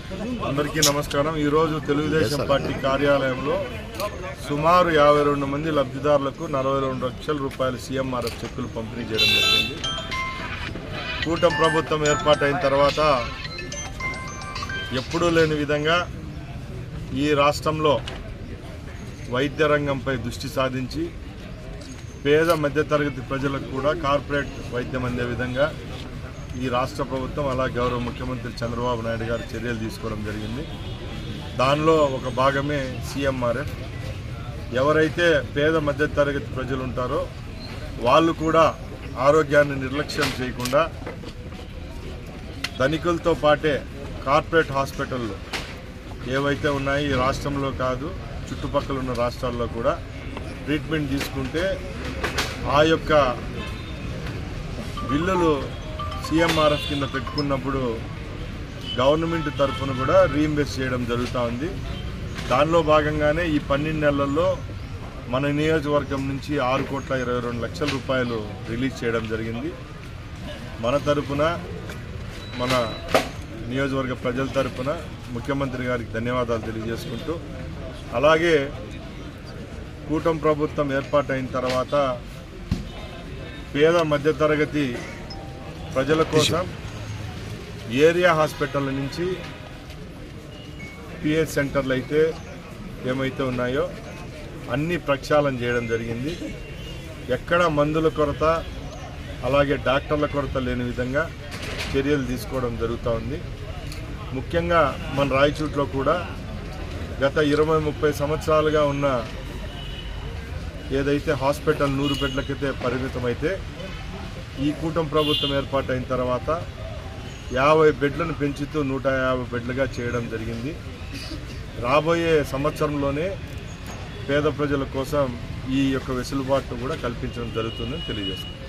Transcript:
అందరికీ నమస్కారం। ఈ రోజు తెలుగుదేశం పార్టీ కార్యాలయంలో సుమారు 52 మంది లబ్ధిదారులకు 42 లక్షల రూపాయల సీఎంఆర్ఎఫ్ చెక్కులు పంపిణీ చేయడం జరిగింది। కూటమి ప్రభుత్వం ఏర్పాటైన తర్వాత ఎప్పుడూ లేని విధంగా ఈ రాష్ట్రంలో వైద్య రంగంపై దృష్టి సాధించి పేద మధ్యతరగతి ప్రజలకు కూడా కార్పొరేట్ వైద్యం అందే విధంగా ఈ రాష్ట్ర ప్రభుత్వం అలా గౌరవ ముఖ్యమంత్రి చంద్రబాబు నాయుడు గారు చర్యలు తీసుకోవడం జరిగింది। దానిలో ఒక భాగమే సీఎంఆర్ఎఫ్। ఎవరైతే పేద మధ్యతరగతి ప్రజలు ఉంటారో వాళ్ళు కూడా ఆరోగ్యాన్ని నిర్లక్ష్యం చేయకుండా ధనికులతో పాటే కార్పొరేట్ హాస్పిటళ్ళు ఏవైతే ఉన్నాయో ఈ రాష్ట్రంలో కాదు చుట్టుపక్కల ఉన్న రాష్ట్రాల్లో కూడా ట్రీట్మెంట్ తీసుకుంటే ఆ యొక్క బిల్లులు సీఎంఆర్ఎఫ్ కింద పెట్టుకున్నప్పుడు గవర్నమెంట్ తరఫున కూడా రీఇంబర్స్ చేయడం జరుగుతూ ఉంది। దానిలో భాగంగానే ఈ 12 నెలల్లో మన నియోజకవర్గం నుంచి 6,22 రూపాయలు రిలీజ్ చేయడం జరిగింది। మన తరఫున మన నియోజకవర్గ ప్రజల తరఫున ముఖ్యమంత్రి గారికి ధన్యవాదాలు తెలియజేసుకుంటూ, అలాగే కూటమి ప్రభుత్వం ఏర్పాటైన తర్వాత పేద మధ్యతరగతి ప్రజల కోసం ఏరియా హాస్పిటల్ నుంచి పిహెచ్ సెంటర్లు అయితే ఏమైతే ఉన్నాయో అన్ని ప్రక్షాళన చేయడం జరిగింది। ఎక్కడ మందుల కొరత అలాగే డాక్టర్ల కొరత లేని విధంగా చర్యలు తీసుకోవడం జరుగుతూ ఉంది। ముఖ్యంగా మన రాయచూట్లో కూడా గత 20-30 సంవత్సరాలుగా ఉన్న ఏదైతే హాస్పిటల్ 100 బెడ్లకైతే పరిమితమైతే ఈ కూటమి ప్రభుత్వం ఏర్పాటైన తర్వాత 50 బెడ్లను పెంచుతూ 150 బెడ్లుగా చేయడం జరిగింది। రాబోయే సంవత్సరంలోనే పేద ప్రజల కోసం ఈ యొక్క వెసులుబాటు కూడా కల్పించడం జరుగుతుందని తెలియజేస్తుంది।